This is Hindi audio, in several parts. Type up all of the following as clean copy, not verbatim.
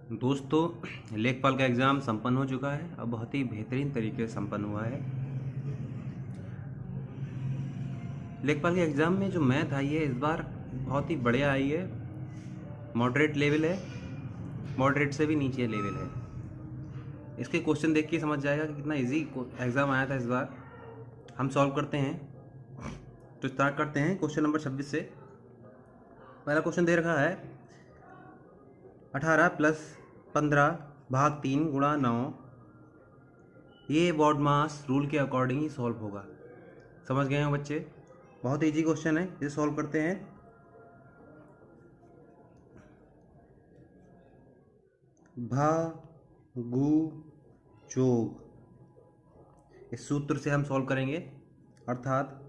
दोस्तों, लेखपाल का एग्ज़ाम संपन्न हो चुका है। अब बहुत ही बेहतरीन तरीके से संपन्न हुआ है। लेखपाल के एग्ज़ाम में जो मैथ आई है इस बार बहुत ही बढ़िया आई है। मॉडरेट लेवल है, मॉडरेट से भी नीचे लेवल है। इसके क्वेश्चन देख के समझ जाएगा कि कितना इजी एग्ज़ाम आया था इस बार। हम सॉल्व करते हैं। तो स्टार्ट करते हैं क्वेश्चन नंबर 26 से। पहला क्वेश्चन दे रखा है 18 + 15 भाग 3 गुणा 9। ये बॉडमास रूल के अकॉर्डिंग ही सॉल्व होगा। समझ गए हो बच्चे? बहुत इजी क्वेश्चन है, इसे सॉल्व करते हैं। भागु जोग, इस सूत्र से हम सॉल्व करेंगे। अर्थात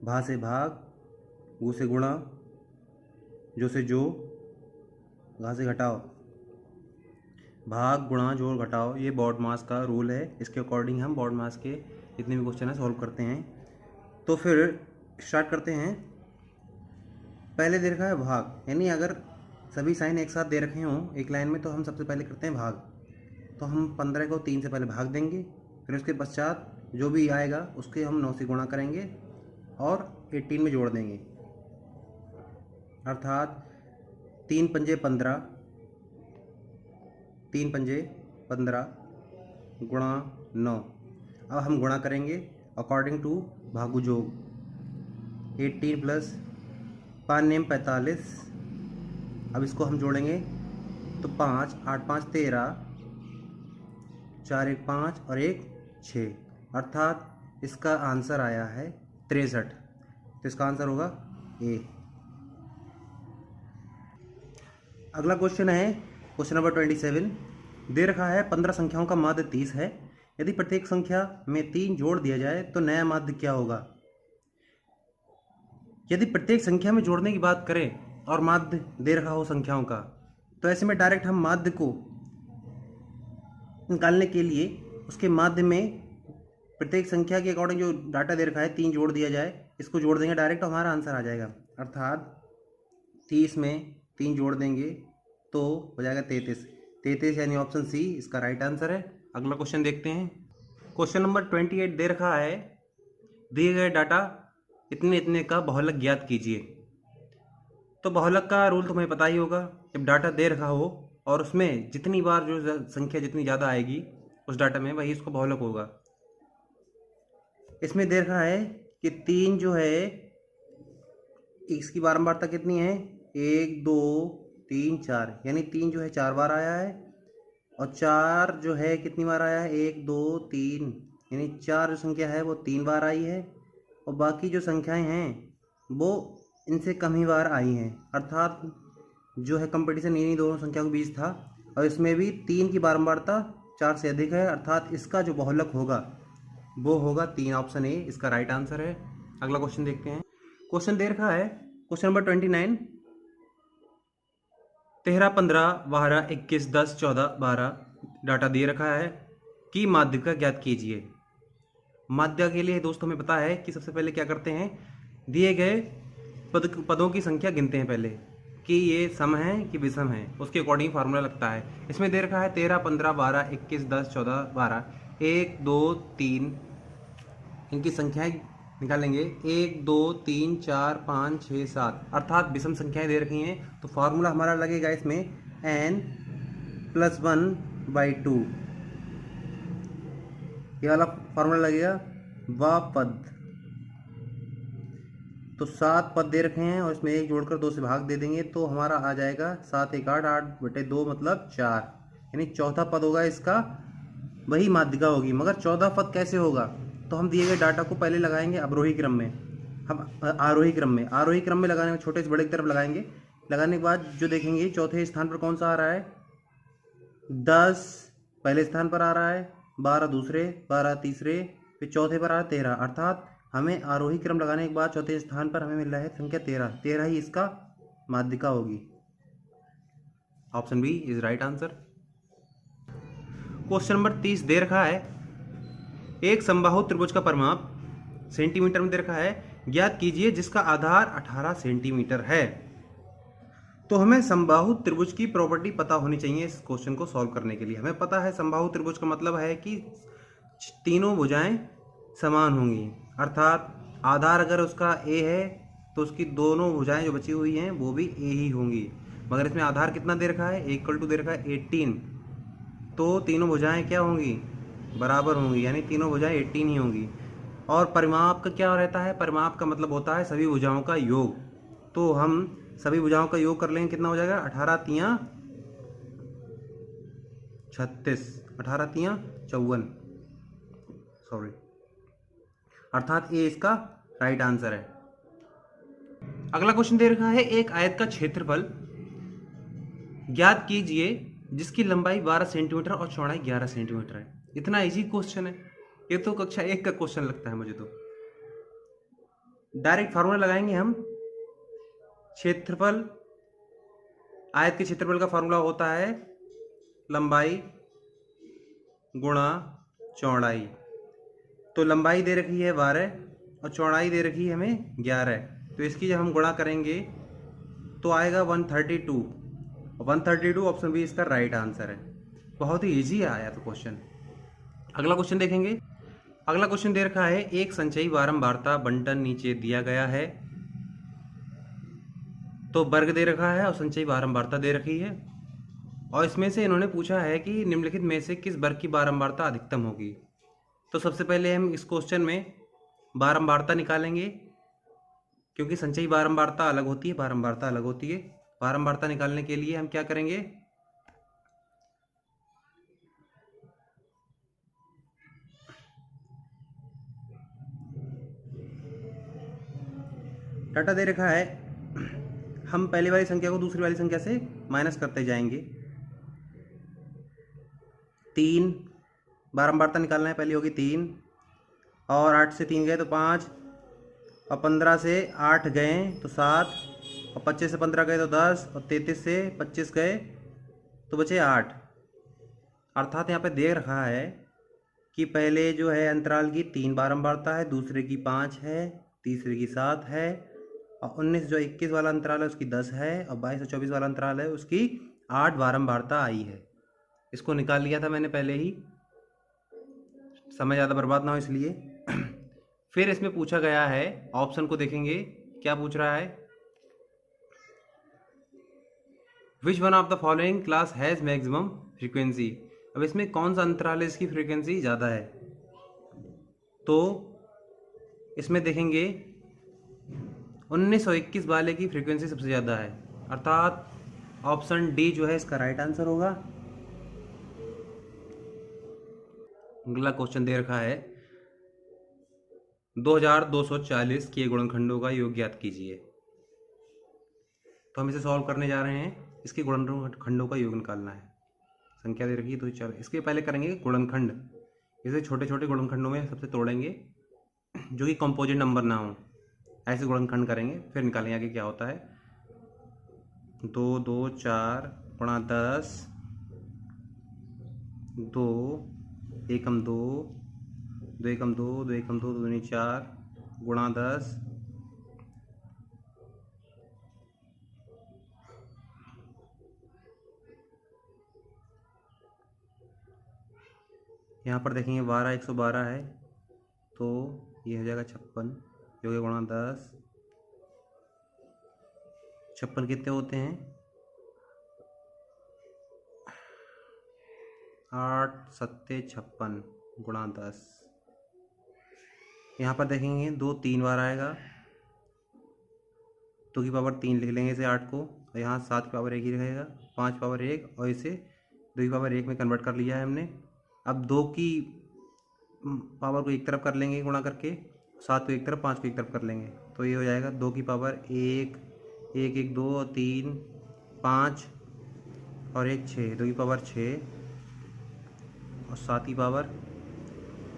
भा से भाग, गु से गुणा, जो से जो, घा से घटाओ। भाग गुणा जोड़ घटाओ, ये बॉडमास का रूल है। इसके अकॉर्डिंग हम बॉडमास के जितने भी क्वेश्चन है सॉल्व करते हैं। तो फिर स्टार्ट करते हैं। पहले दे रखा है भाग, यानी अगर सभी साइन एक साथ दे रखे हों एक लाइन में तो हम सबसे पहले करते हैं भाग। तो हम 15 को 3 से पहले भाग देंगे, फिर उसके पश्चात जो भी आएगा उसके हम 9 से गुणा करेंगे और 18 में जोड़ देंगे। अर्थात 3 पंजे 15, 3 पंजे 15 गुणा 9। अब हम गुणा करेंगे अकॉर्डिंग टू भागु जोग। 18 + 5 नेम 45। अब इसको हम जोड़ेंगे तो 5, 8 5 13, 4 1 5 और 1 6। अर्थात इसका आंसर आया है 63। तो इसका आंसर होगा ए। अगला क्वेश्चन है क्वेश्चन नंबर 27। दे रखा है 15 संख्याओं का माध्य 30 है। यदि प्रत्येक संख्या में 3 जोड़ दिया जाए तो नया माध्य क्या होगा? यदि प्रत्येक संख्या में जोड़ने की बात करें और माध्य दे रखा हो संख्याओं का, तो ऐसे में डायरेक्ट हम माध्य को निकालने के लिए उसके माध्य में प्रत्येक संख्या के अकॉर्डिंग जो डाटा दे रखा है 3 जोड़ दिया जाए, इसको जोड़ देंगे डायरेक्ट, हमारा आंसर आ जाएगा। अर्थात 30 में 3 जोड़ देंगे तो हो जाएगा 33। 33 यानी ऑप्शन सी इसका राइट आंसर है। अगला क्वेश्चन देखते हैं। क्वेश्चन नंबर 28 दे रखा है दिए गए डाटा इतने इतने का बहुलक ज्ञात कीजिए। तो बहुलक का रूल तुम्हें पता ही होगा। जब डाटा दे रखा हो और उसमें जितनी बार जो संख्या जितनी ज़्यादा आएगी उस डाटा में, वही उसका बहुलक होगा। इसमें दे रखा है कि 3 जो है इसकी बारंबारता कितनी है? 1 2 3 4, यानी 3 जो है 4 बार आया है और 4 जो है कितनी बार आया है? 1 2 3, यानी 4 जो संख्या है वो 3 बार आई है और बाकी जो संख्याएं हैं वो इनसे कम ही बार आई हैं। अर्थात जो है कंपटीशन इन्हीं दोनों संख्या के बीच था और इसमें भी 3 की बारंबारता 4 से अधिक है। अर्थात इसका जो बहुलक होगा वो होगा 3, ऑप्शन ए इसका राइट आंसर है। अगला क्वेश्चन देखते हैं। क्वेश्चन दे रखा है क्वेश्चन नंबर 29। 13 15 12 21 10 14 12 डाटा दे रखा है कि माध्य का ज्ञात कीजिए। माध्य के लिए दोस्तों हमें पता है कि सबसे पहले क्या करते हैं, दिए गए पदों की संख्या गिनते हैं पहले कि ये सम है कि विषम है, उसके अकॉर्डिंग फार्मूला लगता है। इसमें दे रखा है 13 15 12 21 10 14 12, 1 2 3, इनकी संख्याएं निकालेंगे 1 2 3 4 5 6 7, अर्थात विषम संख्याएं दे रखी हैं। तो फार्मूला हमारा लगेगा इसमें n + 1/2, ये वाला फार्मूला लगेगा। व पद, तो 7 पद दे रखे हैं और इसमें 1 जोड़कर 2 से भाग दे देंगे तो हमारा आ जाएगा 7 1 8, 8/2 मतलब 4, यानी चौथा पद होगा इसका, वही माध्यिका होगी। मगर 14 पद कैसे होगा? तो हम दिए गए डाटा को पहले लगाएंगे अवरोही क्रम में, हम आरोही क्रम में लगाने में छोटे से बड़े की तरफ लगाएंगे। लगाने के बाद जो देखेंगे चौथे स्थान पर कौन सा आ रहा है? 10 पहले स्थान पर आ रहा है, 12 दूसरे, 12 तीसरे, फिर चौथे पर आ रहा है 13। अर्थात हमें आरोही क्रम लगाने के बाद चौथे स्थान पर हमें मिल रहा है संख्या 13। 13 ही इसका माध्यिका होगी। Option B is right answer. Question number 30 दे रखा है एक समबाहु त्रिभुज का परिमाप सेंटीमीटर में दे रखा है, ज्ञात कीजिए जिसका आधार 18 सेंटीमीटर है। तो हमें समबाहु त्रिभुज की प्रॉपर्टी पता होनी चाहिए इस क्वेश्चन को सॉल्व करने के लिए। हमें पता है समबाहु त्रिभुज का मतलब है कि तीनों भुजाएं समान होंगी, अर्थात आधार अगर उसका ए है तो उसकी दोनों भुजाएं जो बची हुई हैं वो भी ए ही होंगी। मगर इसमें आधार कितना दे रखा है, इक्वल टू दे रखा है 18, तो तीनों भुजाएं क्या होंगी, बराबर होंगी, यानी तीनों भुजाएं 18 ही होंगी। और परिमाप का क्या रहता है, परिमाप का मतलब होता है सभी भुजाओं का योग। तो हम सभी भुजाओं का योग कर लेंगे, कितना हो जाएगा, 18 तियाँ 36, 18 तियाँ 54, सॉरी, अर्थात ये इसका राइट आंसर है। अगला क्वेश्चन दे रखा है, एक आयत का क्षेत्रफल ज्ञात कीजिए जिसकी लंबाई 12 सेंटीमीटर और चौड़ाई 11 सेंटीमीटर है। इतना इजी क्वेश्चन है, ये तो कक्षा 1 का क्वेश्चन लगता है मुझे। तो डायरेक्ट फार्मूला लगाएंगे हम। क्षेत्रफल, आयत के क्षेत्रफल का फार्मूला होता है लंबाई गुणा चौड़ाई। तो लंबाई दे रखी है 12 और चौड़ाई दे रखी है हमें 11, तो इसकी जब हम गुणा करेंगे तो आएगा 132। 132 ऑप्शन बी इसका राइट आंसर है। बहुत ही इजी आया तो क्वेश्चन। अगला क्वेश्चन देखेंगे। अगला क्वेश्चन दे रखा है, एक संचयी बारंबारता बंटन नीचे दिया गया है। तो वर्ग दे रखा है और संचयी बारंबारता दे रखी है, और इसमें से इन्होंने पूछा है कि निम्नलिखित में से किस वर्ग की बारंबारता अधिकतम होगी। तो सबसे पहले हम इस क्वेश्चन में बारंबारता निकालेंगे, क्योंकि संचयी बारंबारता अलग होती है, बारंबारता अलग होती है। बारंबारता निकालने के लिए हम क्या करेंगे, डाटा दे रखा है, हम पहले वाली संख्या को दूसरी वाली संख्या से माइनस करते जाएंगे। 3 बारंबारता निकालना है, पहली होगी 3, और 8 से 3 गए तो 5, और 15 से 8 गए तो 7, और 25 से 15 गए तो 10, और 33 से 25 गए तो बचे 8। अर्थात यहाँ पे दे रखा है कि पहले जो है अंतराल की 3 बारंबारता है, दूसरे की 5 है, तीसरे की 7 है, और 19 जो 21 वाला अंतराल है उसकी 10 है, और 22 और 24 वाला अंतराल है उसकी 8 बारंबारता आई है। इसको निकाल लिया था मैंने पहले ही, समय ज़्यादा बर्बाद ना हो इसलिए। फिर इसमें पूछा गया है, ऑप्शन को देखेंगे क्या पूछ रहा है, which one of the following class has maximum frequency. अब इसमें कौन सा अंतराल है इसकी फ्रीक्वेंसी ज़्यादा है। तो इसमें देखेंगे 19 और 21 वाले की फ्रीक्वेंसी सबसे ज़्यादा है, अर्थात ऑप्शन डी जो है इसका राइट आंसर होगा। अगला क्वेश्चन दे रखा है, 2240 के गुणनखंडों का योग ज्ञात कीजिए। तो हम इसे सॉल्व करने जा रहे हैं, इसके गुणनखंडों का योग निकालना है। संख्या दे रखी है तो चलो इसके पहले करेंगे गुणनखंड। इसे छोटे छोटे गुणनखंडों में सबसे तोड़ेंगे जो कि कंपोजिट नंबर ना हो, ऐसे गुणनखंड करेंगे, फिर निकालेंगे आगे क्या होता है। 2 2 4 गुणा 10, 2 एकम 2, 2 एकम 2, 2 एकम 2, 2 दूनी 4 गुणा 10, यहाँ पर देखेंगे 12 112 है, तो ये हो जाएगा 56, जो कि गुणा 10। 56 कितने होते हैं, 8 7 56 गुणा 10। यहाँ पर देखेंगे 2 3 बार आएगा, 2 की पावर 3 लिख लेंगे इसे 8 को, और यहाँ 7 की पावर 1 ही रहेगा, 5 पावर 1, और इसे 2 की पावर 1 में कन्वर्ट कर लिया है हमने। अब 2 की पावर को एक तरफ कर लेंगे गुणा करके, 7 को एक तरफ, 5 को एक तरफ कर लेंगे, तो ये हो जाएगा 2 की पावर 1, 1 1 2 3 5 और 1 6, 2 की पावर 6, और 7 की पावर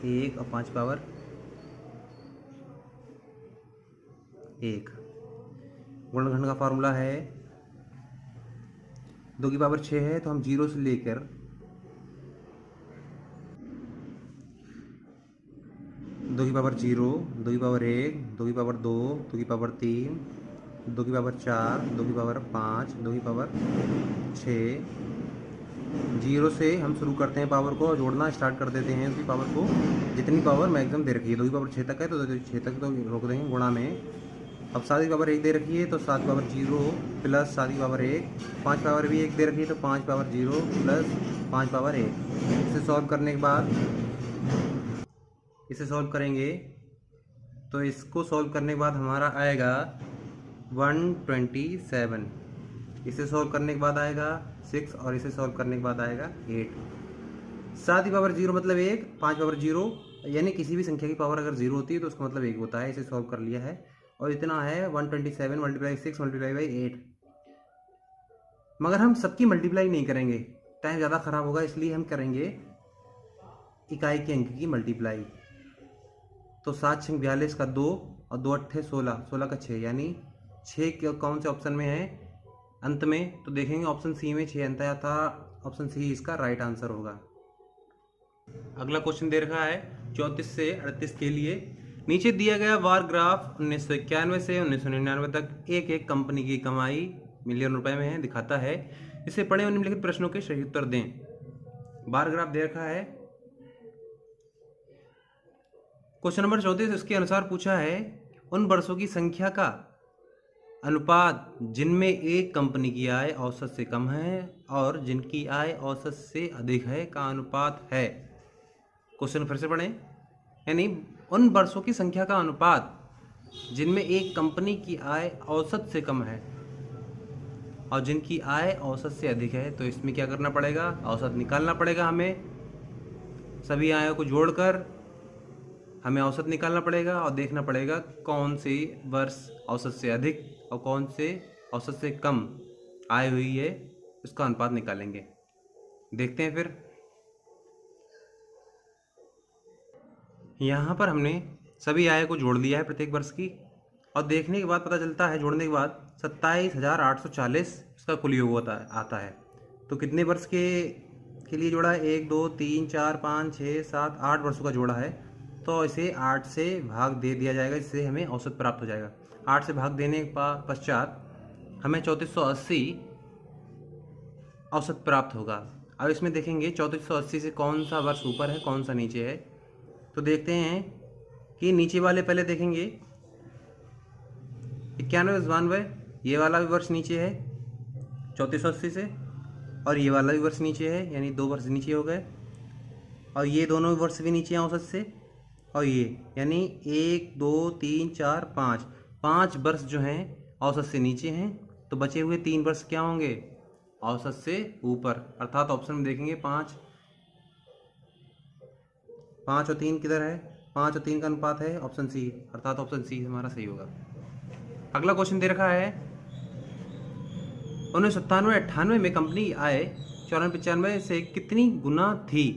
1 और 5 पावर 1। गुणनखंड का फार्मूला है, 2 की पावर 6 है तो हम 0 से लेकर 2 की पावर 0, 2 की पावर 1, 2 की पावर 2, 2 की पावर 3, 2 की पावर 4, 2 की पावर 5, 2 की पावर 6। 0 से हम शुरू करते हैं पावर को और जोड़ना स्टार्ट कर देते हैं उसकी पावर को, जितनी पावर मैक्सिमम दे रखी है। 2 की पावर 6 तक है तो 6 तक तो रोक देंगे गुणा में। अब 7 की पावर 1 दे रखी है तो 7 की पावर 0 प्लस 7 की पावर 1, 5 पावर भी 1 दे रखी है तो 5 पावर 0 प्लस 5 पावर 1। इसे सॉल्व करने के बाद इसे सॉल्व करेंगे तो इसको सॉल्व करने के बाद हमारा आएगा 127। इसे सॉल्व करने के बाद आएगा 6 और इसे सॉल्व करने के बाद आएगा 8। 7 की पावर 0 मतलब 1, 5 पावर 0, यानी किसी भी संख्या की पावर अगर 0 होती है तो उसका मतलब 1 होता है। इसे सॉल्व कर लिया है और इतना है 127 मल्टीप्लाई 6 मल्टीप्लाई बाई 8। मगर हम सबकी मल्टीप्लाई नहीं करेंगे, टाइम ज़्यादा ख़राब होगा, इसलिए हम करेंगे इकाई के अंक की मल्टीप्लाई। तो 7 6 42 का 2 और 2 8 16, 16 का 6, यानी 6 कौन से ऑप्शन में है अंत में, तो देखेंगे ऑप्शन सी में 6 अंत आया था। ऑप्शन सी इसका राइट आंसर होगा। अगला क्वेश्चन दे रखा है 34 से 38 के लिए। नीचे दिया गया बार ग्राफ 1991 से 1999 तक एक एक कंपनी की कमाई मिलियन रुपए में है दिखाता है। इसे पढ़ें और निम्नलिखित प्रश्नों के सही उत्तर दें। बार ग्राफ दे रखा है। क्वेश्चन नंबर 34 इसके अनुसार पूछा है उन वर्षों की संख्या का अनुपात जिनमें एक कंपनी की आय औसत से कम है और जिनकी आय औसत से अधिक है का अनुपात है। क्वेश्चन फिर से पढ़ें, यानी उन वर्षों की संख्या का अनुपात जिनमें एक कंपनी की आय औसत से कम है और जिनकी आय औसत से अधिक है, तो इसमें क्या करना पड़ेगा, औसत निकालना पड़ेगा। हमें सभी आयों को जोड़कर हमें औसत निकालना पड़ेगा और देखना पड़ेगा कौन सी वर्ष औसत से अधिक और कौन से औसत से कम आय हुई है, उसका अनुपात निकालेंगे। देखते हैं फिर। यहाँ पर हमने सभी आय को जोड़ लिया है प्रत्येक वर्ष की, और देखने के बाद पता चलता है, जोड़ने के बाद 27,840 इसका कुल योग आता है। तो कितने वर्ष के लिए जोड़ा है, 1 2 3 4 5 6 7 8 वर्षों का जोड़ा है। तो इसे 8 से भाग दे दिया जाएगा, इससे हमें औसत प्राप्त हो जाएगा। 8 से भाग देने के पश्चात हमें 3480 औसत प्राप्त होगा। अब इसमें देखेंगे 3480 से कौन सा वर्ष ऊपर है कौन सा नीचे है। तो देखते हैं कि नीचे वाले पहले देखेंगे 91 92, ये वाला भी वर्ष नीचे है 3480 से, और ये वाला भी वर्ष नीचे है, यानी 2 वर्ष नीचे हो गए। और ये दोनों वर्ष भी नीचे हैं औसत से, और ये यानी 1 2 3 4 5 वर्ष जो हैं औसत से नीचे हैं। तो बचे हुए 3 वर्ष क्या होंगे, औसत से ऊपर। अर्थात ऑप्शन में देखेंगे 5 और 3 किधर है, 5 और 3 का अनुपात है ऑप्शन सी, अर्थात ऑप्शन सी हमारा सही होगा। अगला क्वेश्चन दे रखा है 1997-98 में कंपनी आय 94-95 से कितनी गुना थी।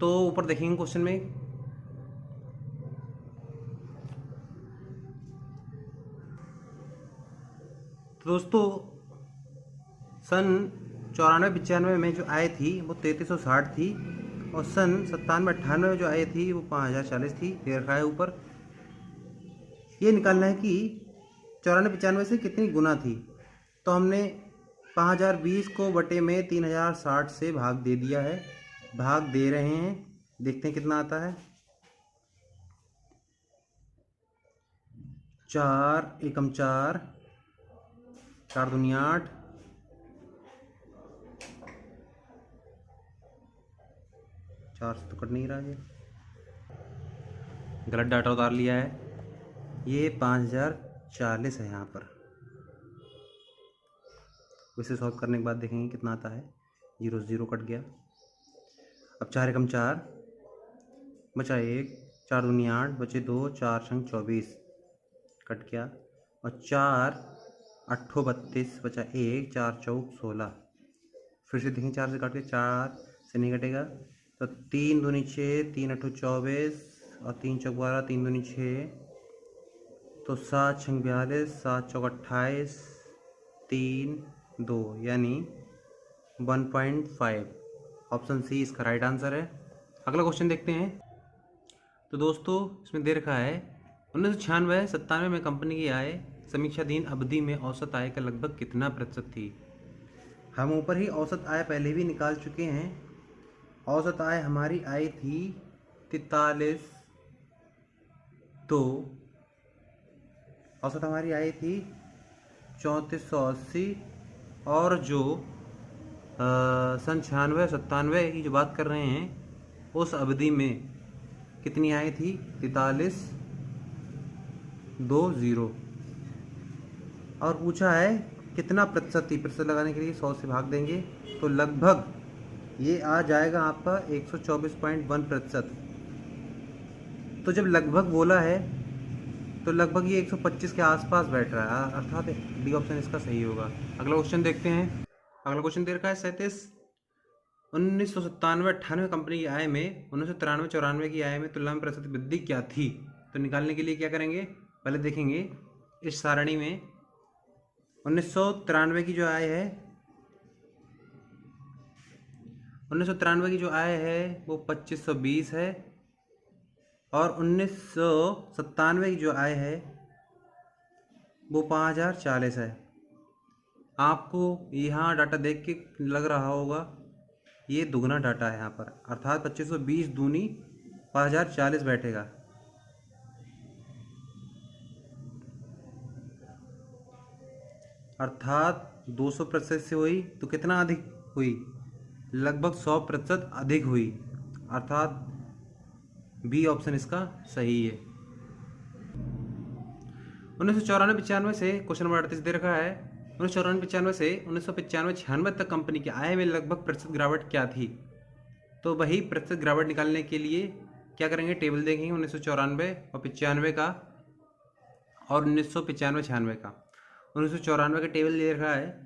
तो ऊपर देखेंगे क्वेश्चन में, तो दोस्तों सन 94-95 में जो आय थी वो 3360 थी, और सन 97-98 में जो आय थी वो 5040 थी। दे रखा है ऊपर। ये निकालना है कि 94-95 से कितनी गुना थी। तो हमने 5020 को बटे में 3060 से भाग दे दिया है, भाग दे रहे हैं, देखते हैं कितना आता है। 4 एकम 4, 4 दूनी 8, 4 से तो कट नहीं रहा है, गलत डाटा उतार लिया है। ये 5040 है यहाँ पर। इसे सॉल्व करने के बाद देखेंगे कितना आता है। 0 से 0 कट गया। अब 4 एकम 4, बचा 1, 4 दूनी 8, बचे 2, 4 संग 24 कट गया, और 4 8 32, बचा 1, 4 चौक 16। फिर से देखें 4 से काट के, 4 से नहीं कटेगा, तो 3 दूनी 6, 3 8 24 और 3 चौक 12, 3 दूनी 6, तो 7 छंग 42, 7 चौक 28, 3 2, यानी 1.5। ऑप्शन सी इसका राइट आंसर है। अगला क्वेश्चन देखते हैं। तो दोस्तों इसमें दे रखा है 1996-97 में कंपनी की आय समीक्षाधीन अवधि में औसत आय का लगभग कितना प्रतिशत थी? हम ऊपर ही औसत आय पहले भी निकाल चुके हैं। औसत आय हमारी आई थी 43, तो औसत हमारी आई थी 3480, और जो 96-97 की जो बात कर रहे हैं उस अवधि में कितनी आई थी? 4320। और पूछा है कितना प्रतिशत थी। प्रतिशत लगाने के लिए 100 से भाग देंगे तो लगभग ये आ जाएगा आपका 124.1%। तो जब लगभग बोला है तो लगभग ये 125 के आसपास बैठ रहा है, अर्थात डी ऑप्शन इसका सही होगा। अगला क्वेश्चन देखते हैं। अगला क्वेश्चन दे रखा है 37। 1997-98 कंपनी की आय में 1993-94 की आय में तुलना में प्रतिशत वृद्धि क्या थी? तो निकालने के लिए क्या करेंगे, पहले देखेंगे इस सारणी में 1993 की जो आय है, 1993 की जो आय है वो 2520 है, और 1997 की जो आय है वो 5040 है। आपको यहाँ डाटा देख के लग रहा होगा ये दुगना डाटा है यहाँ पर, अर्थात 2520 दूनी 5040 बैठेगा। अर्थात 200% से हुई तो कितना अधिक हुई? लगभग 100% अधिक हुई, अर्थात बी ऑप्शन इसका सही है। 1994-95 से क्वेश्चन नंबर 38 दे रखा है। 1994-95 से 1995-96 तक कंपनी की आय में लगभग प्रतिशत गिरावट क्या थी? तो वही प्रतिशत गिरावट निकालने के लिए क्या करेंगे, टेबल देखेंगे 1994 और 95 का और 1995-96 का। 1994 का टेबल दे रखा है,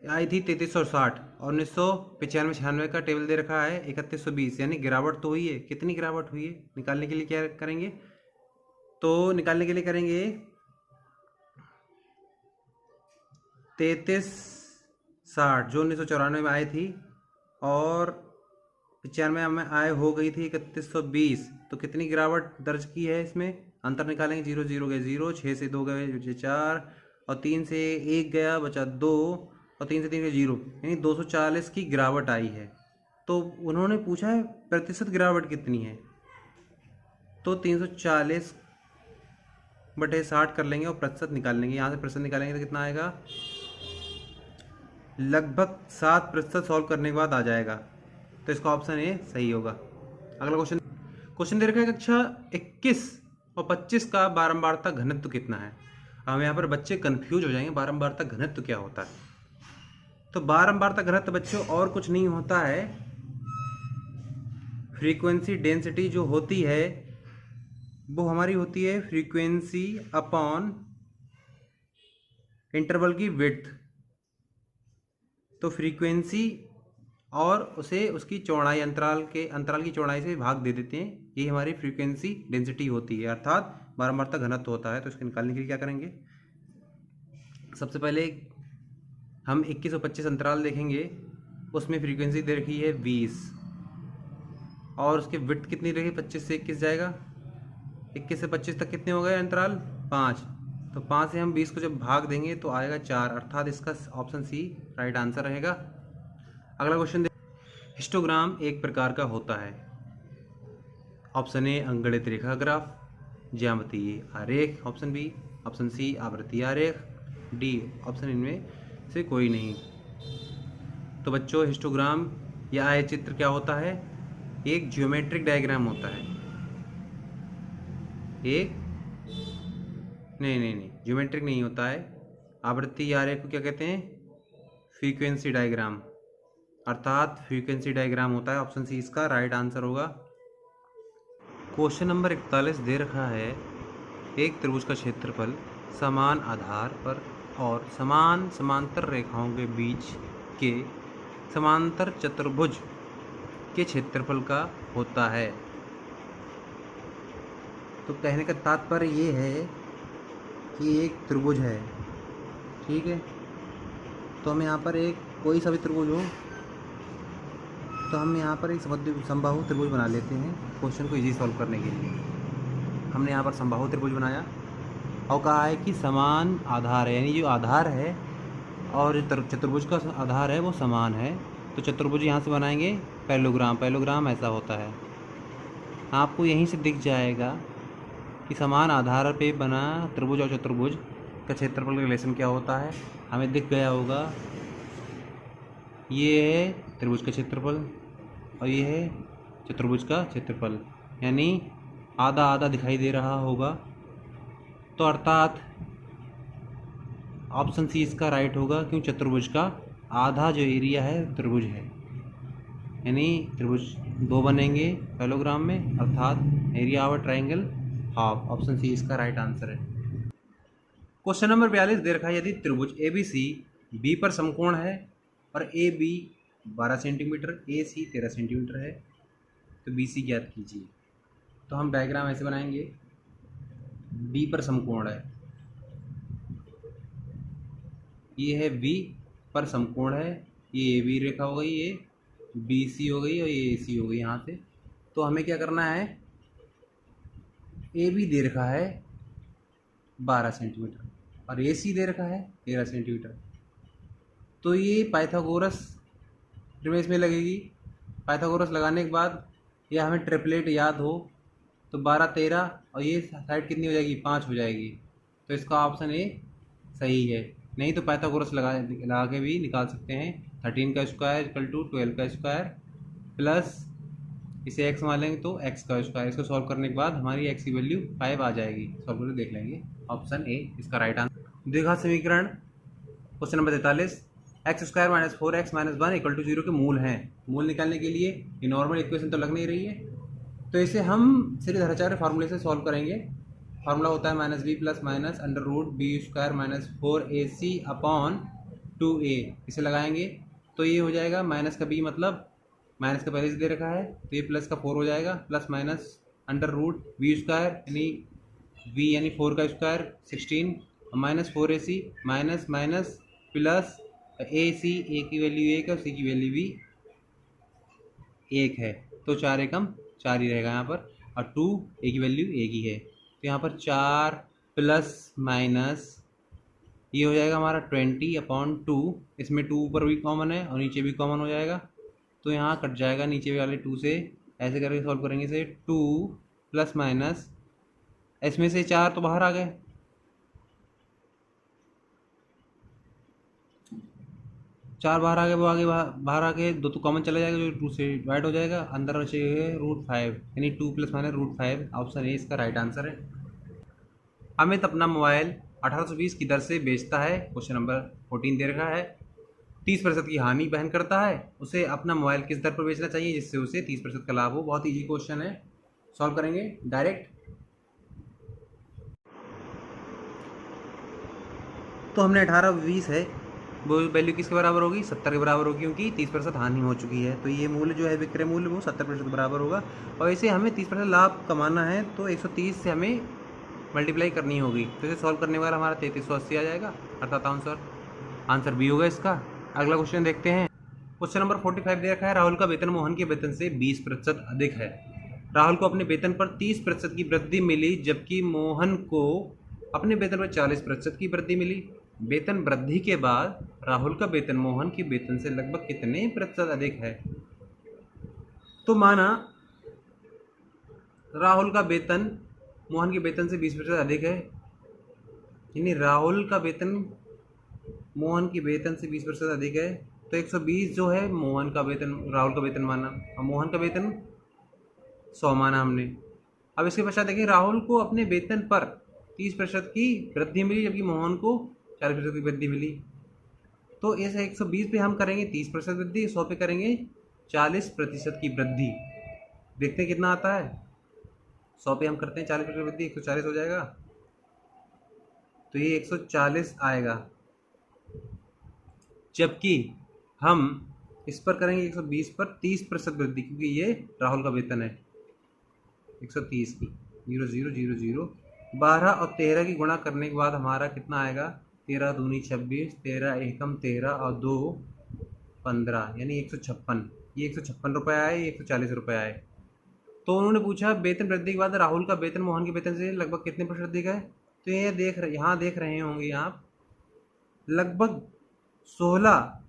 आई थी 3360, और 1995-96 का टेबल दे रखा है 3120, यानी गिरावट तो हुई है। कितनी गिरावट हुई है निकालने के लिए क्या करेंगे, तो निकालने के लिए करेंगे 3360 जो 1994 में आई थी, और 95 में आय हो गई थी 3120, तो कितनी गिरावट दर्ज की है इसमें? अंतर निकालेंगे, 0 0 गए 0, 6 से 2 गए 4, और 3 से 1 गया बचा 2, और 3 से 3 गए 0, यानी 240 की गिरावट आई है। तो उन्होंने पूछा है प्रतिशत गिरावट कितनी है, तो 340/60 कर लेंगे और प्रतिशत निकाल लेंगे। यहाँ से प्रतिशत निकालेंगे तो कितना आएगा? लगभग 7% सॉल्व करने के बाद आ जाएगा, तो इसका ऑप्शन ए सही होगा। अगला क्वेश्चन दे रखा है कक्षा 21 और 25 का बारंबारता घनत्व कितना है? अब यहाँ पर बच्चे कंफ्यूज हो जाएंगे, बारंबारता घनत्व क्या होता है। तो बारंबारता घनत्व बच्चों और कुछ नहीं होता है, फ्रीक्वेंसी डेंसिटी जो होती है वो हमारी होती है फ्रीक्वेंसी अपॉन इंटरवल की विड्थ। तो फ्रीक्वेंसी और उसे उसकी चौड़ाई, अंतराल की चौड़ाई से भाग दे देते हैं, ये हमारी फ्रीक्वेंसी डेंसिटी होती है, अर्थात बारंबारता घनत्व होता है। तो इसको निकालने के लिए क्या करेंगे, सबसे पहले हम 21 और 25 अंतराल देखेंगे, उसमें फ्रीक्वेंसी दे रखी है 20, और उसकी विड्थ कितनी रही? 25 से 21 जाएगा, 21 से 25 तक कितने हो गए अंतराल? 5, तो 5 से हम 20 को जब भाग देंगे तो आएगा 4, अर्थात इसका ऑप्शन सी राइट आंसर रहेगा। अगला क्वेश्चन, हिस्टोग्राम एक प्रकार का होता है। ऑप्शन ए अंगणित रेखा ग्राफ, ज्यामितीय आरेख, ऑप्शन बी, ऑप्शन सी आवृत्तीय आरेख, डी ऑप्शन इनमें से कोई नहीं। तो बच्चों हिस्टोग्राम या आय चित्र क्या होता है? एक ज्योमेट्रिक डायग्राम होता है। एक नहीं ज्योमेट्रिक नहीं होता है। आवृत्तीय आरेख को क्या कहते हैं? फ्रीक्वेंसी डायग्राम, अर्थात फ्रीक्वेंसी डायग्राम होता है। ऑप्शन सी इसका राइट आंसर होगा। क्वेश्चन नंबर 41 दे रखा है, एक त्रिभुज का क्षेत्रफल समान आधार पर और समान समांतर रेखाओं के बीच के समांतर चतुर्भुज के क्षेत्रफल का होता है। तो कहने का तात्पर्य ये है कि एक त्रिभुज है, ठीक है, तो हम यहाँ पर एक कोई सा भी त्रिभुज हो तो हम यहाँ पर एक समबाहु त्रिभुज बना लेते हैं क्वेश्चन को इजी सॉल्व करने के लिए। हमने यहाँ पर समबाहु त्रिभुज बनाया और कहा है कि समान आधार है, यानी जो आधार है और चतुर्भुज का आधार है वो समान है। तो चतुर्भुज यहाँ से बनाएंगे पैरेललोग्राम। पैरेललोग्राम ऐसा होता है, आपको यहीं से दिख जाएगा कि समान आधार पे बना त्रिभुज और चतुर्भुज का क्षेत्रफल का रिलेशन क्या होता है। हमें दिख गया होगा, ये है त्रिभुज का क्षेत्रफल और ये है चतुर्भुज का क्षेत्रफल, यानी आधा आधा दिखाई दे रहा होगा। तो अर्थात ऑप्शन सी इसका राइट होगा, क्यों चतुर्भुज का आधा जो एरिया है त्रिभुज है, यानी त्रिभुज दो बनेंगे पैरेललोग्राम में, अर्थात area of triangle half. Option C इसका राइट आंसर है। क्वेश्चन नंबर 42 दे रखा है, यदि त्रिभुज ए बी सी बी पर समकोण है और A B 12 centimetre A C 13 centimetre है तो बी सी ज्ञात कीजिए। तो हम डायग्राम ऐसे बनाएंगे, बी पर समकोण है, ये है बी पर समकोण है, ये ए बी रेखा हो गई, ये बी सी हो गई और ये ए सी हो गई यहाँ से। तो हमें क्या करना है, ए बी दे रखा है 12 सेंटीमीटर और ए सी दे रखा है 13 सेंटीमीटर। तो ये पाइथागोरस ट्रिमेस में लगेगी। पाइथागोरस लगाने के बाद या हमें ट्रिपलेट याद हो तो 12 13 और ये साइड कितनी हो जाएगी, 5 हो जाएगी। तो इसका ऑप्शन ए सही है। नहीं तो पाइथागोरस लगा के भी निकाल सकते हैं। 13 का स्क्वायर इक्वल टू 12 का स्क्वायर प्लस इसे x मान लेंगे तो x का स्क्वायर। इसको सॉल्व करने के बाद हमारी x की वैल्यू 5 आ जाएगी। सॉल्व करके देख लेंगे, ऑप्शन ए इसका राइट आंसर। द्विघात समीकरण question number 43, x square minus 4x minus 1 equal to 0 के मूल हैं। मूल निकालने के लिए ये नॉर्मल इक्वेशन तो लग नहीं रही है, तो इसे हम श्रीधराचार्य फार्मूले से सॉल्व करेंगे। फार्मूला होता है minus B plus minus under root B square minus 4ac upon 2a। इसे लगाएंगे तो ये हो जाएगा, माइनस का b मतलब माइनस का पहले से दे रखा है तो ये प्लस का 4 हो जाएगा, plus minus under root B square यानी v यानी 4 का square 16 minus 4ac minus minus plus ac, a की वैल्यू 1 है, c की वैल्यू भी 1 है, तो 4 एकम 4 ही रहेगा यहाँ पर, और 2 a की वैल्यू 1 ही है। तो यहाँ पर 4 प्लस माइनस ये हो जाएगा हमारा 20 अपॉन 2। इसमें 2 ऊपर भी कॉमन है और नीचे भी कॉमन हो जाएगा, तो यहाँ कट जाएगा नीचे वाले 2 से। ऐसे करके सॉल्व करेंगे इसे, 2 प्लस माइनस इसमें से 4 तो बाहर आ गए, 4 बाहर आ गए, वो आगे बाहर आ गए, 2 तो कॉमन चला जाएगा जो 2 से डिवाइड हो जाएगा, अंदर बचेगा √5 यानी 2 प्लस माइनस √5। ऑप्शन ए इसका राइट आंसर है। अमित अपना मोबाइल 1820 की दर से बेचता है। क्वेश्चन नंबर 14 दे रखा है, 30% की हानि बहन करता है, उसे अपना मोबाइल किस दर पर बेचना चाहिए जिससे उसे 30% का लाभ हो। बहुत ईजी क्वेश्चन है, सॉल्व करेंगे डायरेक्ट। तो हमने 1820 है, वो वैल्यू किसके बराबर होगी, 70 के बराबर होगी, क्योंकि 30% हानि हो चुकी है। तो ये मूल्य जो है विक्रय मूल्य वो 70% के बराबर होगा, और इसे हमें 30% लाभ कमाना है तो 130 से हमें मल्टीप्लाई करनी होगी। तो इसे सॉल्व करने के बाद हमारा 3380 आ जाएगा, अर्थात आंसर बी होगा इसका। अगला क्वेश्चन देखते हैं। क्वेश्चन नंबर 45 दे रखा है, राहुल का वेतन मोहन के वेतन से 20% अधिक है। राहुल को अपने वेतन पर 30% की वृद्धि मिली, जबकि मोहन को अपने वेतन पर 40% की वृद्धि मिली। वेतन वृद्धि के बाद राहुल का वेतन मोहन के वेतन से लगभग कितने प्रतिशत अधिक है। तो माना राहुल का वेतन मोहन के वेतन से 20% अधिक है, यानी राहुल का वेतन मोहन के वेतन से 20% अधिक है, तो 120 जो है मोहन का वेतन राहुल का वेतन माना और मोहन का वेतन 100 माना हमने। अब इसके पश्चात देखिए, राहुल को अपने वेतन पर 30% की वृद्धि मिली, जबकि मोहन को 40% की वृद्धि मिली। तो इस 120 पे हम करेंगे 30% वृद्धि, 100 पे करेंगे 40% की वृद्धि। देखते हैं कितना आता है। 100 पे हम करते हैं 40% वृद्धि, 140 हो जाएगा, तो ये 140 आएगा। जबकि हम इस पर करेंगे 120 पर 30% वृद्धि, क्योंकि ये राहुल का वेतन है 130 की। 0 0 0 0 12 और 13 की गुणा करने के बाद हमारा कितना आएगा, 13 दूनी 26, 13 एकम 13 और 2 15, यानी 156। ये 156 रुपये आए, 140 रुपये आए। तो उन्होंने पूछा वेतन वृद्धि के बाद राहुल का वेतन मोहन के वेतन से लगभग कितने प्रतिशत अधिक है। तो ये यहाँ देख रहे होंगे आप, लगभग 16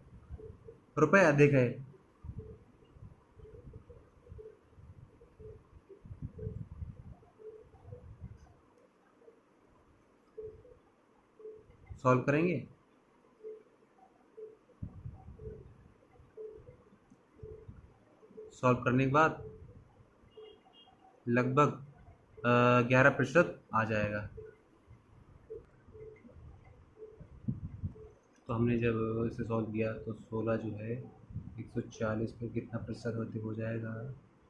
रुपये अधिक है। सॉल्व करेंगे। सॉल्व करने के बाद लगभग 11% आ जाएगा। तो हमने जब इसे सॉल्व किया तो 16 जो है 140 पे कितना प्रतिशत होते हो जाएगा,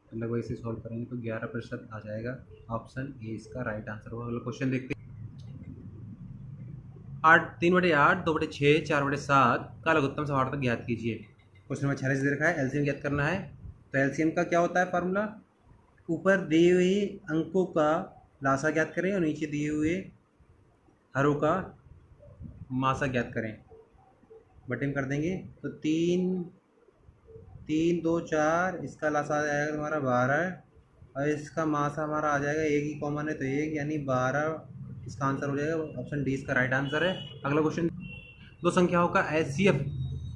तो लगभग इसे सॉल्व करेंगे तो 11% आ जाएगा। ऑप्शन ए इसका राइट आंसर होगा। अगला क्वेश्चन देखते हैं। 3/8, 2/6, 4/7 का लघुत्तम समार्थक ज्ञात कीजिए। क्वेश्चन नंबर 46 दे रखा है, एलसीएम ज्ञात करना है। तो एलसीएम का क्या होता है फार्मूला, ऊपर दिए हुए अंकों का लासा ज्ञात करें और नीचे दिए हुए हरों का मासा ज्ञात करें। बटन कर देंगे तो 3, 3, 2, 4, इसका लासा आ जाएगा हमारा 12 और इसका मासा हमारा आ जाएगा, एक ही कॉमन है तो 1 यानी 12 इसका आंसर हो जाएगा। ऑप्शन डी इसका राइट आंसर है। अगला क्वेश्चन, दो संख्याओं का एचसीएफ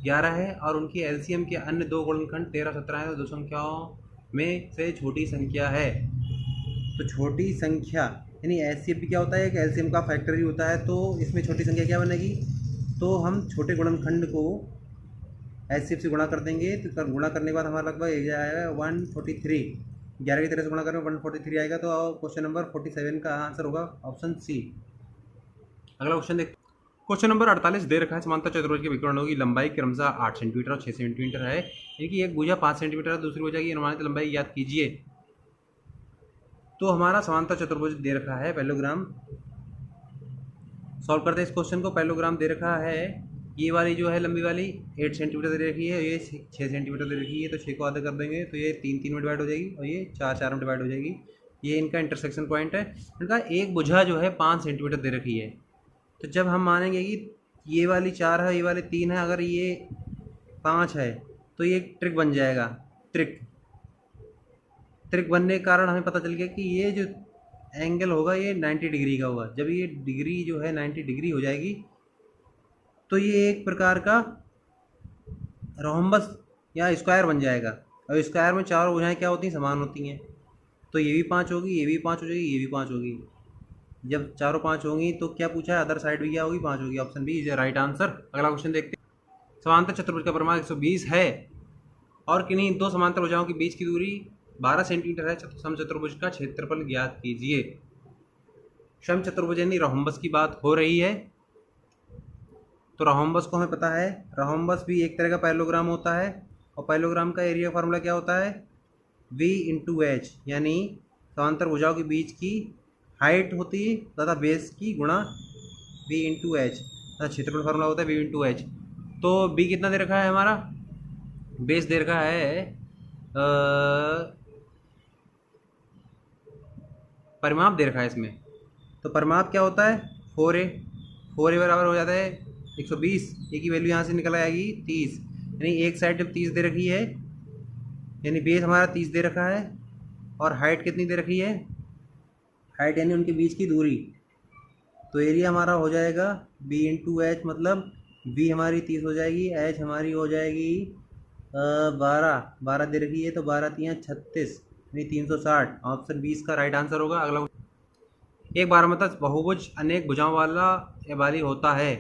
11 है और उनकी एलसीएम के अन्य दो गुणनखंड 13, 17 है, तो दो संख्याओं में से छोटी संख्या है। तो छोटी संख्या यानी एचसीएफ भी क्या होता है, एक एलसीएम का फैक्टरी होता है। तो इसमें छोटी संख्या क्या बनेगी, तो हम छोटे गुणनखंड को एचसीएफ से गुणा कर देंगे। तो गुणा करने के बाद हमारा लगभग एक आएगा 143, 11 की तरह से गुणा करें 143 आएगा। तो क्वेश्चन नंबर 47 का आंसर होगा ऑप्शन सी। अगला क्वेश्चन देखते हैं। क्वेश्चन नंबर 48 दे रखा है, समांतर चतुर्भुज के विकर्णों की लंबाई क्रमशः 8 सेंटीमीटर और 6 सेंटीमीटर है। यानी एक भुजा 5 सेंटीमीटर है, दूसरी भुजा की अनुमानित लंबाई याद कीजिए। तो हमारा समांतर चतुर्भुज दे रखा है पैरेललोग्राम। सॉल्व करते हैं इस क्वेश्चन को। पैरेललोग्राम दे रखा है, ये वाली जो है लंबी वाली 8 सेंटीमीटर दे रखी है, ये 6 सेंटीमीटर दे रखी है। तो 6 को आधा कर देंगे तो ये 3 में डिवाइड हो जाएगी और ये 4 में डिवाइड हो जाएगी। ये इनका इंटरसेक्शन पॉइंट है। इनका एक भुजा जो है 5 सेंटीमीटर दे रखी है। तो जब हम मानेंगे कि ये वाली 4 है, ये वाली 3 है, अगर ये 5 है तो ये ट्रिक बन जाएगा। ट्रिक बनने के कारण हमें पता चल गया कि ये जो एंगल होगा ये 90 डिग्री का होगा। जब ये डिग्री जो है 90 डिग्री हो जाएगी तो ये एक प्रकार का रोम्बस या स्क्वायर बन जाएगा। और स्क्वायर में चारों भुजाएं क्या होती हैं, समान होती हैं। तो ये भी 5 होगी, ये भी 5 हो जाएगी, ये भी 5 होगी। जब चारों 5 होंगी तो क्या पूछा है, अदर साइड भी क्या होगी, 5 होगी। Option B is right answer. अगला क्वेश्चन देखते हैं। समांतर चतुर्भुज का परिमाण 120 है और किन्हीं दो समांतर भुजाओं के बीच की दूरी 12 सेंटीमीटर है। समचतुर्भुज का क्षेत्रफल ज्ञात कीजिए। समचतुर्भुज यानी रोम्बस की बात हो रही है। तो रोम्बस को हमें पता है, रोम्बस भी एक तरह का पैरेललोग्राम होता है और पैरेललोग्राम का एरिया फार्मूला क्या होता है, v इंटू एच, यानी समांतर भुजाओं के बीच की हाइट होती है तथा बेस की गुणा v इंटू एच तथा क्षेत्रफल फार्मूला होता है v इंटू एच। तो b कितना दे रखा है हमारा, बेस दे रखा है परिमाप दे रखा है इसमें। तो परिमाप क्या होता है, 4a बराबर हो जाता है 120। ए की वैल्यू यहाँ से निकल आएगी 30, यानी एक साइड जब 30 दे रखी है यानी बेस हमारा 30 दे रखा है और हाइट कितनी दे रखी है, हाइट यानी उनके बीच की दूरी। तो एरिया हमारा हो जाएगा b इंटू एच, मतलब b हमारी 30 हो जाएगी, h हमारी हो जाएगी 12 दे रखी है। तो 12 3 36 यानी 360। ऑप्शन 20 का राइट आंसर होगा। अगला, एक बारहमासा बहुभुज अनेक भुजाओं वाली होता है।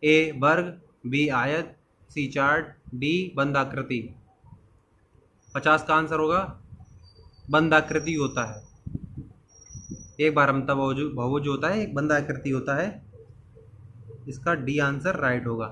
ए वर्ग, बी आयत, सी चार्ट, डी बंद आकृति। 50 का आंसर होगा बंद आकृति होता है। एक बारहमासा बहुभुज होता है, एक बंद आकृति होता है। इसका डी आंसर राइट होगा।